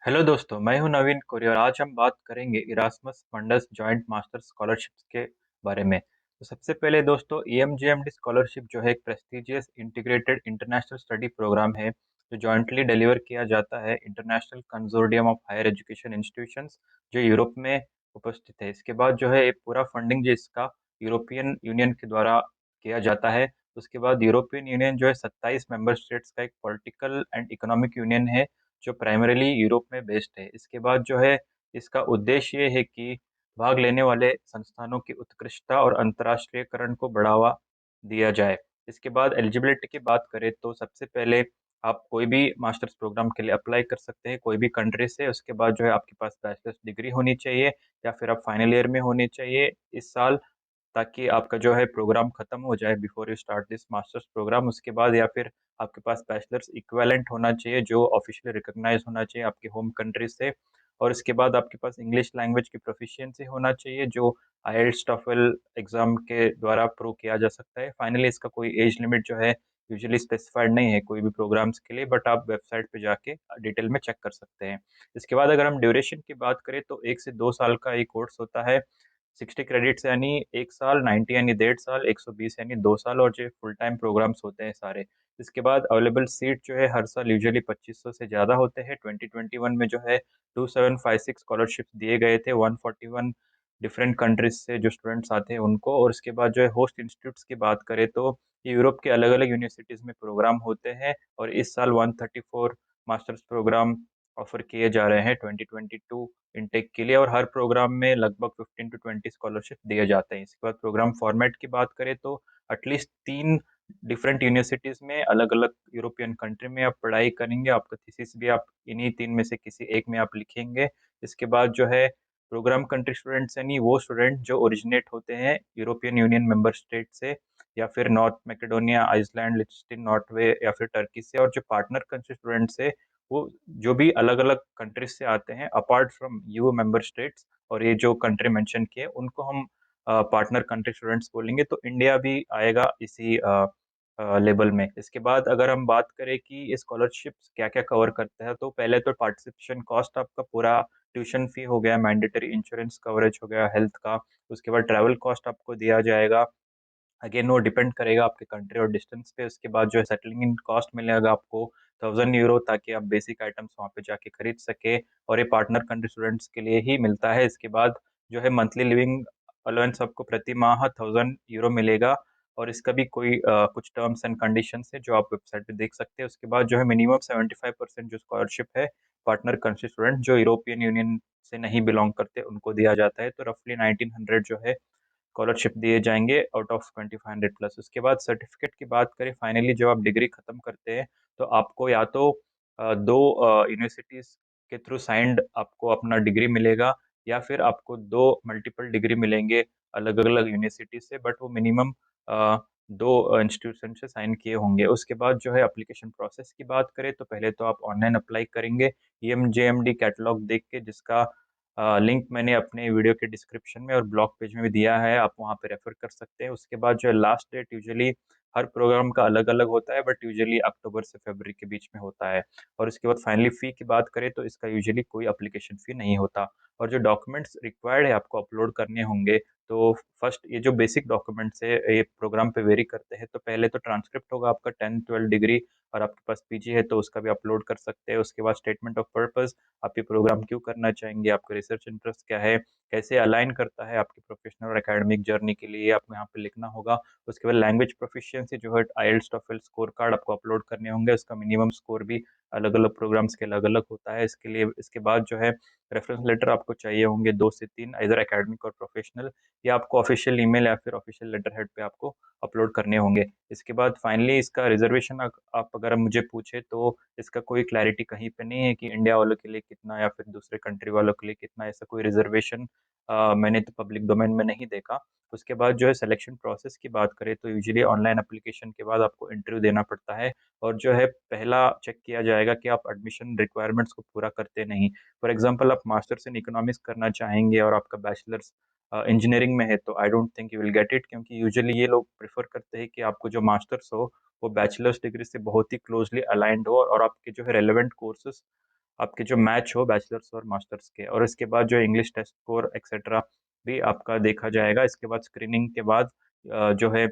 Hello दोस्तों, मैं हूं नवीन कोरी और आज हम बात करेंगे इरास्मस मंडस जॉइंट मास्टर स्कॉलरशिप्स के बारे में। तो सबसे पहले दोस्तों, ईएमजीएमडी स्कॉलरशिप जो है एक prestigious integrated international study programme है जो जॉइंटली डिलीवर किया जाता है international consortium of higher education institutions जो यूरोप में उपस्थित है। इसके बाद जो है एक पूरा फंडिंग जिसका यूरोपियन यूनियन के द्वारा किया जाता है। उसके बाद यूरोपियन यूनियन जो है 27 मेंबर स्टेट्स का एक पॉलिटिकल एंड इकोनॉमिक यूनियन है जो प्राइमरीली यूरोप में बेस्ड है। इसके बाद जो है इसका उद्देश्य ये है कि भाग लेने वाले संस्थानों की उत्कृष्टता और अंतर्राष्ट्रीयकरण को बढ़ावा दिया जाए। इसके बाद एलिजिबिलिटी की बात करें तो सबसे पहले आप कोई भी मास्टर्स प्रोग्राम के लिए अप्लाई कर सकते हैं कोई भी कंट्री से। उसके बाद जो है आपके पास बैचलर्स डिग्री होनी चाहिए या फिर आप फाइनल ईयर में होनी चाहिए इस साल, ताकि आपका जो है प्रोग्राम खत्म हो जाए before you start this master's programme. उसके बाद या फिर आपके पास बैचलर्स इक्विवेलेंट होना चाहिए जो ऑफिशियली रिकॉग्नाइज होना चाहिए आपके होम कंट्री से। और इसके बाद आपके पास इंग्लिश लैंग्वेज की प्रोफिशिएंसी होना चाहिए जो आईएलटीएस टोफल एग्जाम के द्वारा प्रूव किया जा सकता है। फाइनली इसका कोई एज लिमिट जो है यूजुअली स्पेसिफाइड नहीं है कोई भी प्रोग्राम्स के लिए, बट आप वेबसाइट पे जाके डिटेल में चेक कर सकते हैं। इसके बाद अगर हम ड्यूरेशन की बात करें तो 1 से 2 साल का ये कोर्स होता है। 60 क्रेडिट्स यानी 1 साल, 90 यानी 1.5 साल, 120 यानी 2 साल, और जो फुल टाइम प्रोग्राम्स होते हैं सारे। इसके बाद अवेलेबल सीट जो है हर साल यूजुअली 2500 से ज़्यादा होते हैं। 2021 में जो है 2756 स्कॉलरशिप दिए गए थे 141 डिफरेंट कंट्रीज से जो स्टूडेंट्स आते हैं उनको। और उसके बाद जो है होस्ट इंस्टीट्यूट्स की बात करें तो ये यूरोप के अलग अलग यूनिवर्सिटीज़ में प्रोग्राम होते हैं। और इस साल 134 मास्टर्स प्रोग्राम ऑफर किए जा रहे हैं 2022 इनटेक के लिए, और हर प्रोग्राम में लगभग 15 to 20 स्कॉलरशिप दिए जाते हैं। इसके बाद प्रोग्राम फॉर्मेट की बात करें तो एटलीस्ट 3 डिफरेंट यूनिवर्सिटीज में अलग अलग यूरोपियन कंट्री में आप पढ़ाई करेंगे। आपका थीसिस भी आप इन्हीं 3 में से किसी एक में आप लिखेंगे। इसके बाद जो है प्रोग्राम कंट्री स्टूडेंट्स यानी वो स्टूडेंट जो ओरिजिनेट होते हैं यूरोपियन यूनियन मेंबर स्टेट से या फिर नॉर्थ मैकेडोनिया, आइसलैंड, लिechtenstein, नॉर्वे या फिर टर्की से। और जो पार्टनर कंट्री स्टूडेंट्स है वो जो भी अलग अलग कंट्रीज से आते हैं apart from you member states, और ये जो कंट्री मेंशन किए उनको हम पार्टनर कंट्री स्टूडेंट्स बोलेंगे। तो इंडिया भी आएगा इसी लेवल में। इसके बाद अगर हम बात करें कि ये स्कॉलरशिप्स क्या क्या कवर करता है तो पहले तो पार्टिसिपेशन कॉस्ट आपका पूरा ट्यूशन फी हो गया, मैंडेटरी इंश्योरेंस कवरेज हो गया हेल्थ का। उसके बाद ट्रैवल कॉस्ट आपको दिया जाएगा, अगेन वो डिपेंड करेगा आपके कंट्री और डिस्टेंस पे। उसके बाद जो है सेटलिंग इन कॉस्ट मिलेगा आपको 1000 यूरो, ताकि आप बेसिक आइटम्स वहाँ पे जाके खरीद सके, और ये पार्टनर कंट्री स्टूडेंट्स के लिए ही मिलता है। इसके बाद जो है मंथली लिविंग अलाउंस आपको प्रति माह 1000 यूरो मिलेगा, और इसका भी कोई कुछ टर्म्स एंड कंडीशंस है जो आप वेबसाइट पे देख सकते हैं। उसके बाद जो है मिनिमम 75% जो स्कॉलरशिप है पार्टनर कंट्री स्टूडेंट जो यूरोपियन यूनियन से नहीं बिलोंग करते उनको दिया जाता है। तो रफली 1900 जो है स्कॉलरशिप दिए जाएंगे आउट ऑफ 2500 प्लस। उसके बाद सर्टिफिकेट की बात करें, फाइनली जब आप डिग्री खत्म करते हैं तो आपको या तो दो यूनिवर्सिटीज के थ्रू साइंड आपको अपना डिग्री मिलेगा, या फिर आपको दो मल्टीपल डिग्री मिलेंगे अलग अलग यूनिवर्सिटी से, बट वो मिनिमम दो इंस्टीट्यूशन से साइन किए होंगे। उसके बाद जो है एप्लीकेशन प्रोसेस की बात करें तो पहले तो आप ऑनलाइन अप्लाई करेंगे ईएमजेएमडी कैटलॉग देख के, जिसका लिंक मैंने अपने वीडियो के डिस्क्रिप्शन में और ब्लॉग पेज में भी दिया है, आप वहाँ पे रेफर कर सकते हैं। उसके बाद जो है लास्ट डेट यूजुअली हर प्रोग्राम का अलग अलग होता है, बट यूजुअली अक्टूबर से फरवरी के बीच में होता है। और उसके बाद फाइनली फ़ी की बात करें तो इसका यूजुअली कोई अप्लीकेशन फ़ी नहीं होता। और जो डॉक्यूमेंट्स रिक्वायर्ड है आपको अपलोड करने होंगे, तो फर्स्ट ये जो बेसिक डॉक्यूमेंट्स है ये प्रोग्राम पे वेरी करते हैं। तो पहले तो ट्रांसक्रिप्ट होगा आपका 10-12 डिग्री, और आपके पास पीजी है तो उसका भी अपलोड कर सकते हैं। उसके बाद स्टेटमेंट ऑफ पर्पस, आप ये प्रोग्राम क्यों करना चाहेंगे, आपका रिसर्च इंटरेस्ट क्या है, कैसे अलाइन करता है आपकी प्रोफेशनल और एकेडमिक जर्नी के लिए, आपको यहाँ पे लिखना होगा। उसके बाद लैंग्वेज प्रोफिशिएंसी जो है आईएलटीएस टोफल स्कोर कार्ड आपको अपलोड करने होंगे, उसका मिनिमम स्कोर भी अलग अलग प्रोग्राम्स के अलग अलग होता है इसके लिए। इसके बाद जो है रेफरेंस लेटर आपको चाहिए होंगे 2 से 3, इधर एकेडमिक और प्रोफेशनल, या आपको ऑफिशियल ईमेल या फिर ऑफिशियल लेटर हेड पे आपको अपलोड करने होंगे। इसके बाद फाइनली इसका रिजर्वेशन आप अगर मुझे पूछे तो इसका कोई क्लैरिटी कहीं पे नहीं है कि इंडिया वालों के लिए कितना या फिर दूसरे कंट्री वालों के लिए कितना, ऐसा कोई रिजर्वेशन मैंने तो पब्लिक डोमेन में नहीं देखा। उसके बाद जो है सिलेक्शन प्रोसेस की बात करें तो यूजुअली ऑनलाइन एप्लीकेशन के बाद आपको इंटरव्यू देना पड़ता है, और जो है पहला चेक किया जाएगा कि आप एडमिशन रिक्वायरमेंट्स को पूरा करते नहीं। फॉर एग्जांपल आप मास्टर्स इन इकोनॉमिक्स करना चाहेंगे और आपका बैचलर्स इंजीनियरिंग में है तो I don't think you will get it, क्योंकि यूजुअली ये लोग प्रेफर करते हैं कि आपको जो मास्टर्स हो वो बैचलर्स डिग्री से बहुत ही क्लोजली अलाइंड हो, और आपके जो है रेलेवेंट कोर्सेज आपके जो मैच हो बैचलर्स और मास्टर्स के, और इसके बाद जो इंग्लिश टेस्ट स्कोर एक्सेट्रा भी आपका देखा जाएगा। इसके बाद स्क्रीनिंग के बाद जो है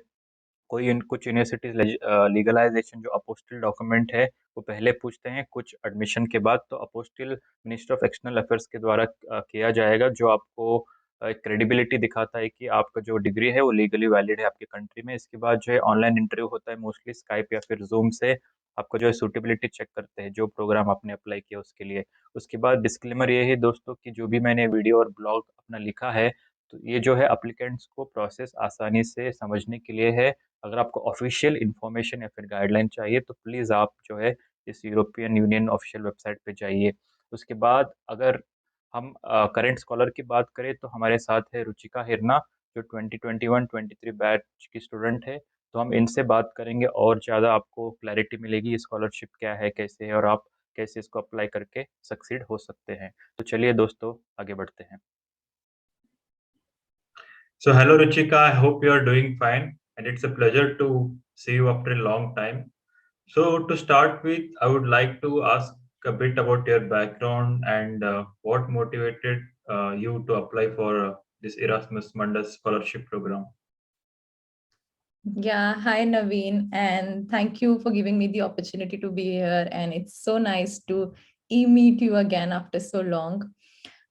कुछ यूनिवर्सिटीज लीगलाइजेशन जो अपोस्टिल डॉक्यूमेंट है वो पहले पूछते हैं, कुछ एडमिशन के बाद तो अपोस्टिल मिनिस्टर ऑफ एक्सटर्नल अफेयर्स के द्वारा किया जाएगा, जो आपको क्रेडिबिलिटी दिखाता है कि आपका जो डिग्री है वो लीगली वैलिड है आपके कंट्री में। इसके बाद जो है ऑनलाइन इंटरव्यू होता है, मोस्टली स्काइप या फिर जूम से आपको जो है सूटेबिलिटी चेक करते हैं जो प्रोग्राम आपने अप्लाई किया उसके लिए। उसके बाद डिस्क्लेमर ये है दोस्तों कि जो भी मैंने वीडियो और ब्लॉग अपना लिखा है तो ये जो है अप्लीकेंट्स को प्रोसेस आसानी से समझने के लिए है। अगर आपको ऑफिशियल इंफॉर्मेशन या फिर गाइडलाइन चाहिए तो प्लीज़ आप जो है इस यूरोपियन यूनियन ऑफिशियल वेबसाइट पे जाइए। उसके बाद अगर हम करंट स्कॉलर की बात करें तो हमारे साथ है रुचिका हिरना, जो 2021-23 बैच की स्टूडेंट है। तो हम इनसे बात करेंगे और ज़्यादा आपको क्लैरिटी मिलेगी स्कॉलरशिप क्या है, कैसे है, और आप कैसे इसको अप्लाई करके सक्सीड हो सकते हैं। तो चलिए दोस्तों आगे बढ़ते हैं। So, hello Ruchika, I hope you are doing fine, and it's a pleasure to see you after a long time. So, to start with, I would like to ask a bit about your background and what motivated you to apply for this Erasmus Mundus Scholarship program. Yeah, hi Naveen, and thank you for giving me the opportunity to be here. And it's so nice to meet you again after so long.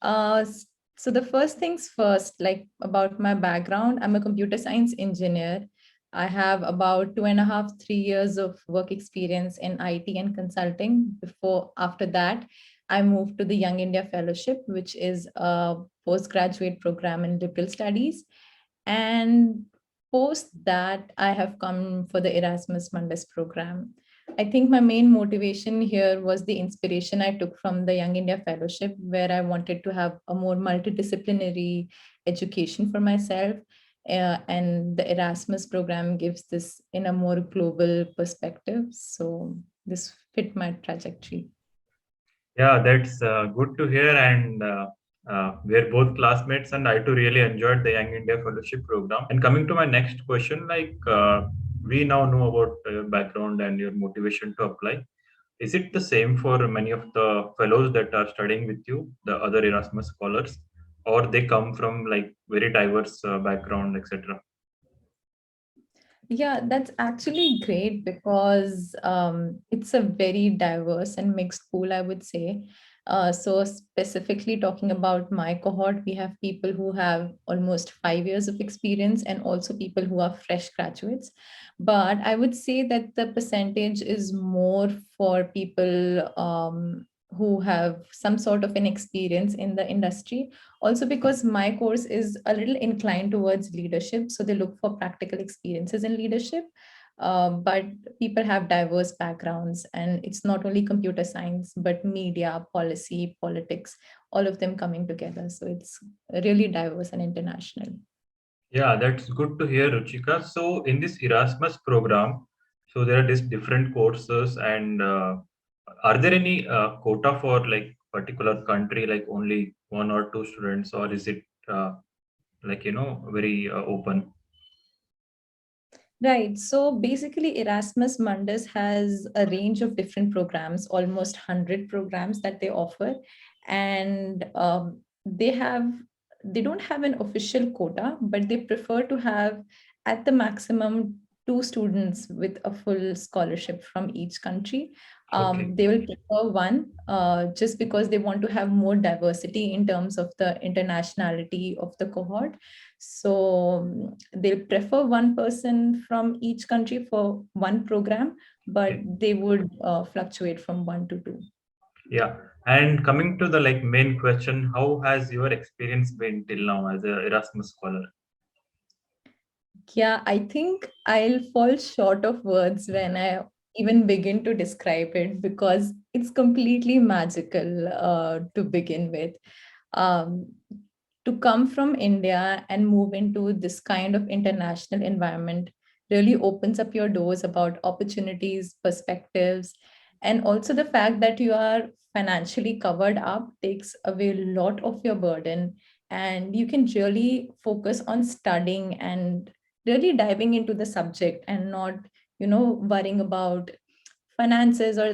Uh, s- so the first things first, like about my background, I'm a computer science engineer. I have about 2.5, 3 years of work experience in IT and consulting. After that, I moved to the Young India Fellowship, which is a postgraduate program in liberal studies. And post that, I have come for the Erasmus Mundus program. I think my main motivation here was the inspiration I took from the Young India Fellowship, where I wanted to have a more multidisciplinary education for myself. And the Erasmus program gives this in a more global perspective. So this fit my trajectory. Yeah, that's good to hear. And we're both classmates, and I too really enjoyed the Young India Fellowship program. And coming to my next question, we now know about your background and your motivation to apply. Is it the same for many of the fellows that are studying with you, the other Erasmus scholars, or they come from like very diverse background, etc.? Yeah, that's actually great because it's a very diverse and mixed pool, I would say. So, specifically talking about my cohort, we have people who have almost 5 years of experience and also people who are fresh graduates. But I would say that the percentage is more for people who have some sort of an experience in the industry, also because my course is a little inclined towards leadership, so they look for practical experiences in leadership. But people have diverse backgrounds, and it's not only computer science but media, policy, politics, all of them coming together, so it's really diverse and international. Yeah, that's good to hear, Ruchika. So, in this Erasmus program, so there are these different courses, and are there any quota for like particular country, like only one or two students, or is it very open? Right. So basically, Erasmus Mundus has a range of different programs, almost 100 programs that they offer. And they don't have an official quota, but they prefer to have at the maximum two students with a full scholarship from each country. Okay. They will prefer one just because they want to have more diversity in terms of the internationality of the cohort. So they'll prefer one person from each country for one program, but Okay. they would fluctuate from one to two. Yeah. And coming to the like main question, how has your experience been till now as a Erasmus scholar? Yeah, I think I'll fall short of words when I even begin to describe it because it's completely magical to begin with. Um, to come from India and move into this kind of international environment really opens up your doors about opportunities, perspectives, and also the fact that you are financially covered up takes away a lot of your burden, and you can really focus on studying and really diving into the subject and not worrying about finances or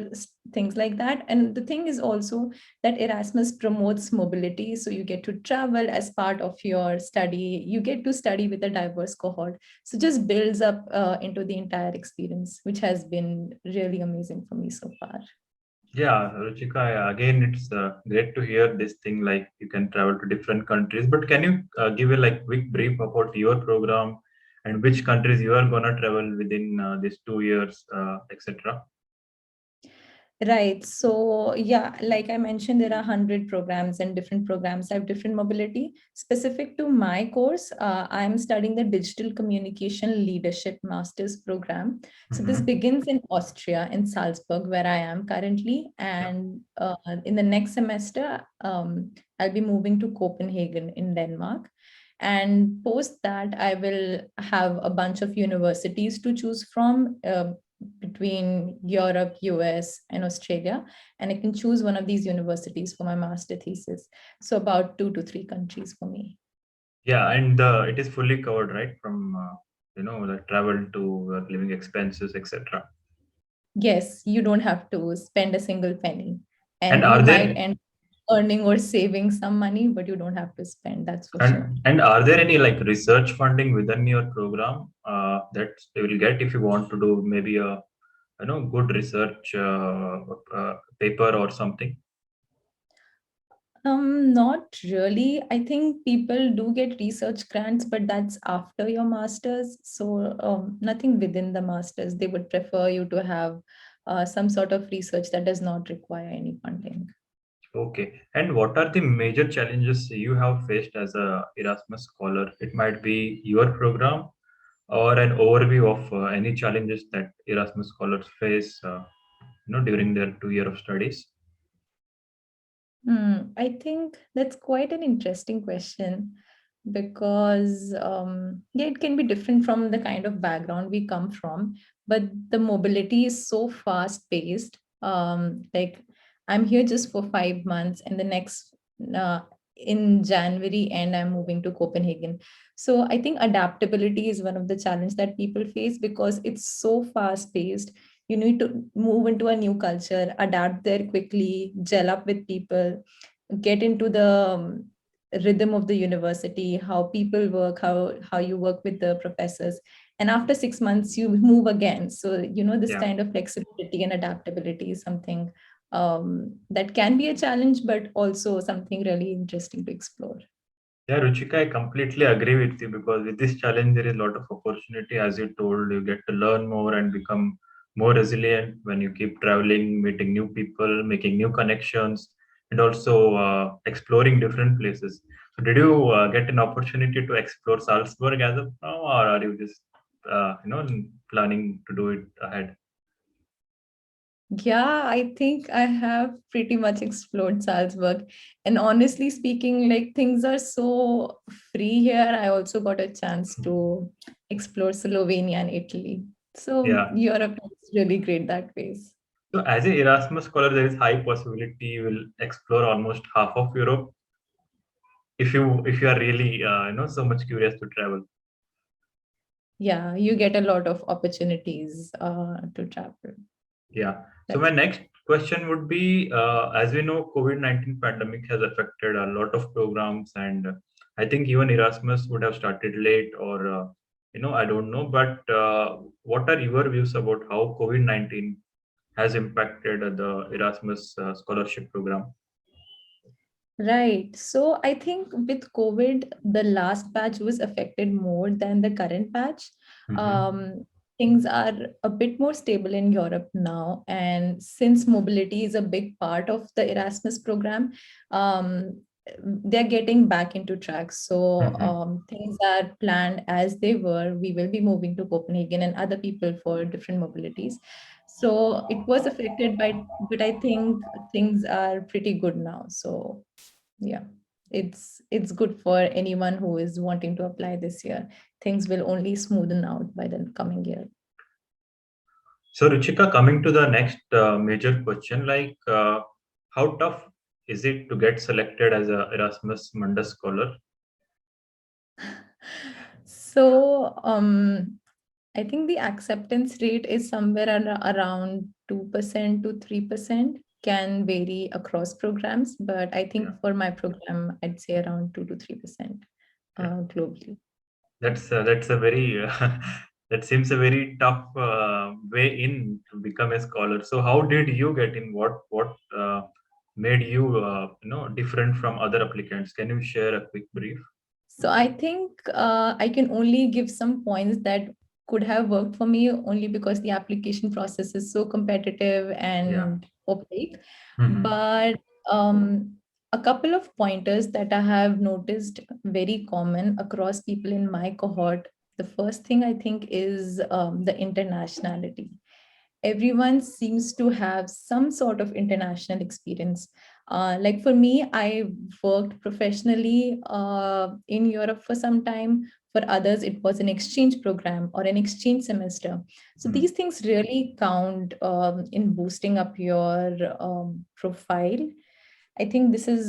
things like that. And the thing is also that Erasmus promotes mobility. So you get to travel as part of your study. You get to study with a diverse cohort. So just builds up into the entire experience, which has been really amazing for me so far. Yeah, Ruchika, again, it's great to hear this thing like you can travel to different countries. But can you give a like quick brief about your program and which countries you are gonna travel within these 2 years, etc.? Right. So, yeah, like I mentioned, there are 100 programs, and different programs have different mobility. Specific to my course, I'm studying the Digital Communication Leadership Master's Program. So, this Mm-hmm. begins in Austria, in Salzburg, where I am currently. Yeah. And in the next semester, I'll be moving to Copenhagen in Denmark. And post that, I will have a bunch of universities to choose from. Between Europe, US, and Australia. And I can choose one of these universities for my master thesis. So about 2 to 3 countries for me. Yeah, and it is fully covered, right? From the travel to living expenses, etc. Yes, you don't have to spend a single penny. And And you are might there end earning or saving some money, but you don't have to spend, that's for sure. and are there any like research funding within your program that you will get if you want to do maybe a good research paper or something? Not really. I think people do get research grants, but that's after your master's. So nothing within the master's. They would prefer you to have some sort of research that does not require any funding. Okay. And what are the major challenges you have faced as a Erasmus scholar? It might be your program or an overview of any challenges that Erasmus scholars face, during their 2 year of studies. I think that's quite an interesting question because yeah, it can be different from the kind of background we come from, but the mobility is so fast paced. Like I'm here just for 5 months, and the next uh, in January and I'm moving to Copenhagen. So I think adaptability is one of the challenges that people face because it's so fast paced. You need to move into a new culture, adapt there quickly, gel up with people, get into the rhythm of the university, how people work, how you work with the professors. And after 6 months you move again. So this Yeah. kind of flexibility and adaptability is something that can be a challenge, but also something really interesting to explore. Yeah, Ruchika, I completely agree with you because with this challenge, there is a lot of opportunity. As you told, you get to learn more and become more resilient when you keep traveling, meeting new people, making new connections, and also exploring different places. So, did you get an opportunity to explore Salzburg as of now, or are you just, planning to do it ahead? Yeah, I think I have pretty much explored Salzburg. And honestly speaking, like things are so free here. I also got a chance to explore Slovenia and Italy. So Yeah. Europe is really great that ways. So, as a Erasmus scholar, there is high possibility you will explore almost half of Europe if you are really so much curious to travel. Yeah, you get a lot of opportunities to travel. Yeah. So my That's next question would be, as we know, COVID-19 pandemic has affected a lot of programs, and I think even Erasmus would have started late, or I don't know. But what are your views about how COVID-19 has impacted the Erasmus scholarship program? right. So I think with COVID, the last batch was affected more than the current batch. Mm-hmm. Things are a bit more stable in Europe now. And since mobility is a big part of the Erasmus program, um, they're getting back into track. So Mm-hmm. things are planned as they were. We will be moving to Copenhagen and other people for different mobilities. So it was affected by, but I think things are pretty good now. So yeah, it's good for anyone who is wanting to apply this year. Things will only smoothen out by the coming year. So, Ruchika, coming to the next major question, like how tough is it to get selected as a Erasmus Mundus scholar? So I think the acceptance rate is somewhere around 2% to 3%, can vary across programs, but I think Yeah. for my program, I'd say around 2 to 3% Yeah. globally. That's a very that seems a very tough way in to become a scholar. So how did you get in? What made you different from other applicants? Can you share a quick brief? So I think I can only give some points that could have worked for me only because the application process is so competitive Yeah. and opaque. Hmm. But a couple of pointers that I have noticed very common across people in my cohort. The first thing I think is the internationality. Everyone seems to have some sort of international experience. Like for me, I worked professionally in Europe for some time. For others, it was an exchange program or an exchange semester. So these things really count in boosting up your profile. I think this is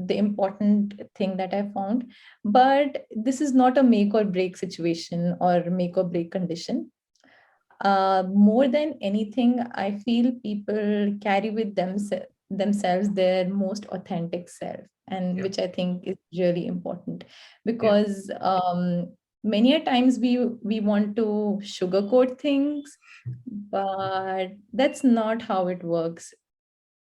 the important thing that I found. But this is not a make or break situation or make or break condition. More than anything, I feel people carry with themselves their most authentic self, and Yeah. which I think is really important Yeah. because many a times we want to sugarcoat things, but that's not how it works.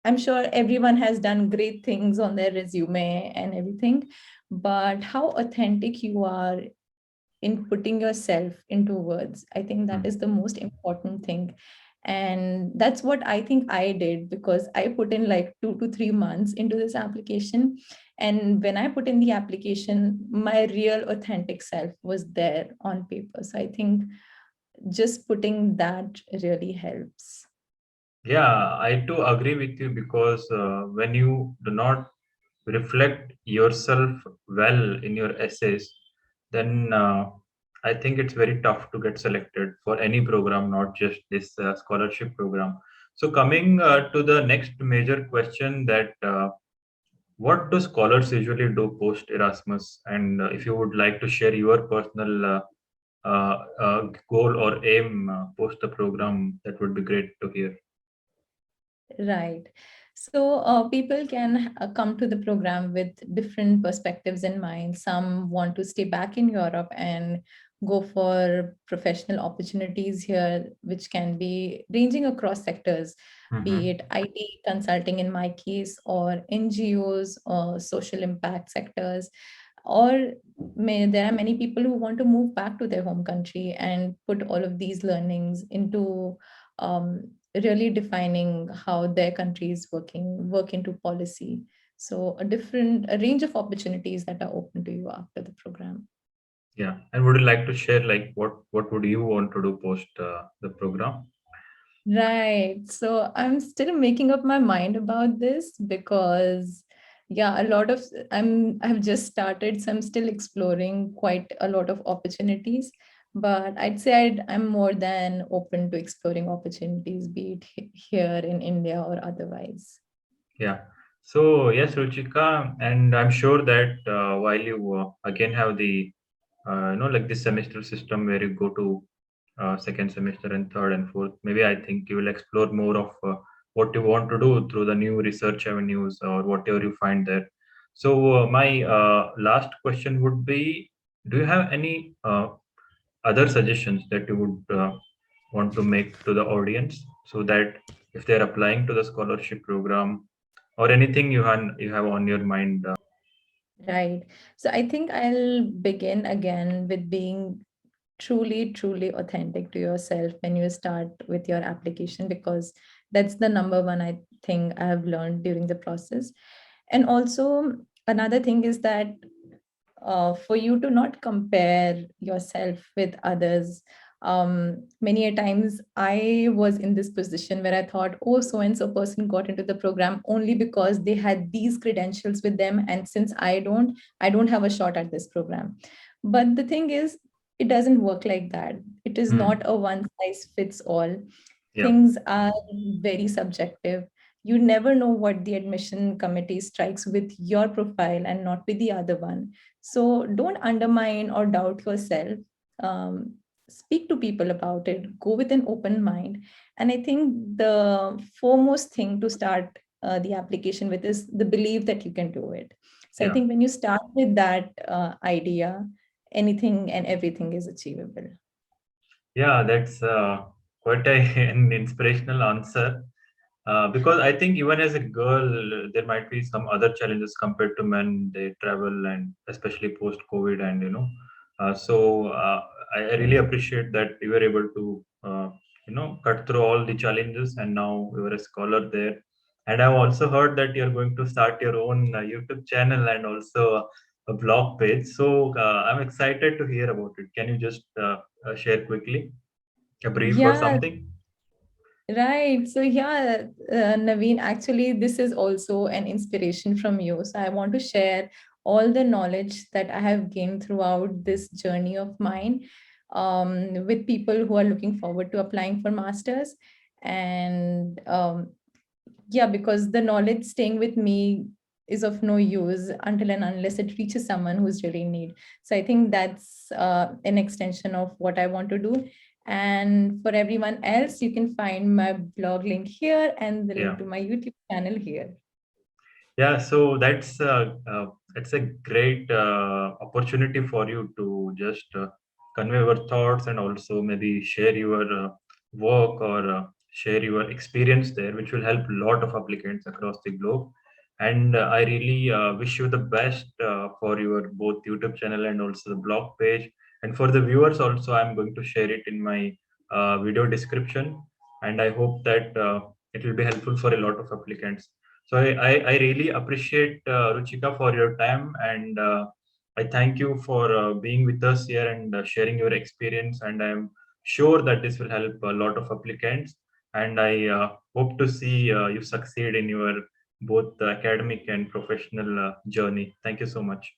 I'm sure everyone has done great things on their resume and everything, but how authentic you are in putting yourself into words, I think that is the most important thing. And that's what I think I did, because I put in like 2 to 3 months into this application. And when I put in the application, my real authentic self was there on paper. So I think just putting that really helps. Yeah, I too agree with you because when you do not reflect yourself well in your essays, then I think it's very tough to get selected for any program, not just this scholarship program. So, coming to the next major question, that what do scholars usually do post Erasmus? And if you would like to share your personal goal or aim post the program, that would be great to hear. Right. So people can come to the program with different perspectives in mind. Some want to stay back in Europe and go for professional opportunities here, which can be ranging across sectors, be Hmm. it IT consulting in my case, or NGOs or social impact sectors. Or there are many people who want to move back to their home country and put all of these learnings into really defining how their country is work into policy. So a range of opportunities that are open to you after the program. Yeah, and would you like to share like what would you want to do post the program? Right. So I'm still making up my mind about this because yeah, I've just started, so I'm still exploring quite a lot of opportunities. But I'd say I'm more than open to exploring opportunities, be it here in India or otherwise. Yeah. So yes, Ruchika, and I'm sure that while you again have the like this semester system where you go to second semester and third and fourth, maybe I think you will explore more of what you want to do through the new research avenues or whatever you find there. So my last question would be: do you have any other suggestions that you would want to make to the audience so that if they're applying to the scholarship program or anything you have on your mind? Right. So I think I'll begin again with being truly authentic to yourself when you start with your application, because that's the number one I think I have learned during the process. And also another thing is that for you to not compare yourself with others. Many a times I was in this position where I thought, oh, so and so person got into the program only because they had these credentials with them, and since I don't have a shot at this program. But the thing is, it doesn't work like that. It is Hmm. not a one size fits all. Yeah. Things are very subjective. You never know what the admission committee strikes with your profile and not with the other one. So don't undermine or doubt yourself. Um, speak to people about it, go with an open mind. And I think the foremost thing to start the application with is the belief that you can do it. So I Yeah. think when you start with that idea, anything and everything is achievable. Yeah, that's quite an inspirational answer. Because I think even as a girl, there might be some other challenges compared to men. They travel and especially post COVID, and so I really appreciate that you were able to cut through all the challenges, and now you are a scholar there. And I've also heard that you're going to start your own YouTube channel and also a blog page. So I'm excited to hear about it. Can you just share quickly a brief or Yeah, something? right. So, yeah, Naveen, actually, this is also an inspiration from you. So, I want to share all the knowledge that I have gained throughout this journey of mine with people who are looking forward to applying for masters. And yeah, because the knowledge staying with me is of no use until and unless it reaches someone who's really in need. So I think that's an extension of what I want to do. And for everyone else, you can find my blog link here and the Yeah. link to my YouTube channel here. Yeah, so that's a great opportunity for you to just convey your thoughts and also maybe share your work or share your experience there, which will help a lot of applicants across the globe. And I really wish you the best for your both YouTube channel and also the blog page. And for the viewers also, I'm going to share it in my video description. And I hope that it will be helpful for a lot of applicants. So I really appreciate Ruchika for your time, and I thank you for being with us here and sharing your experience. And I'm sure that this will help a lot of applicants. And I hope to see you succeed in your both academic and professional journey. Thank you so much.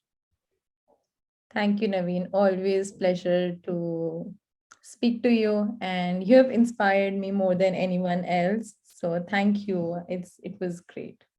Thank you, Naveen. Always pleasure to speak to you, and you have inspired me more than anyone else. So thank you. It was great.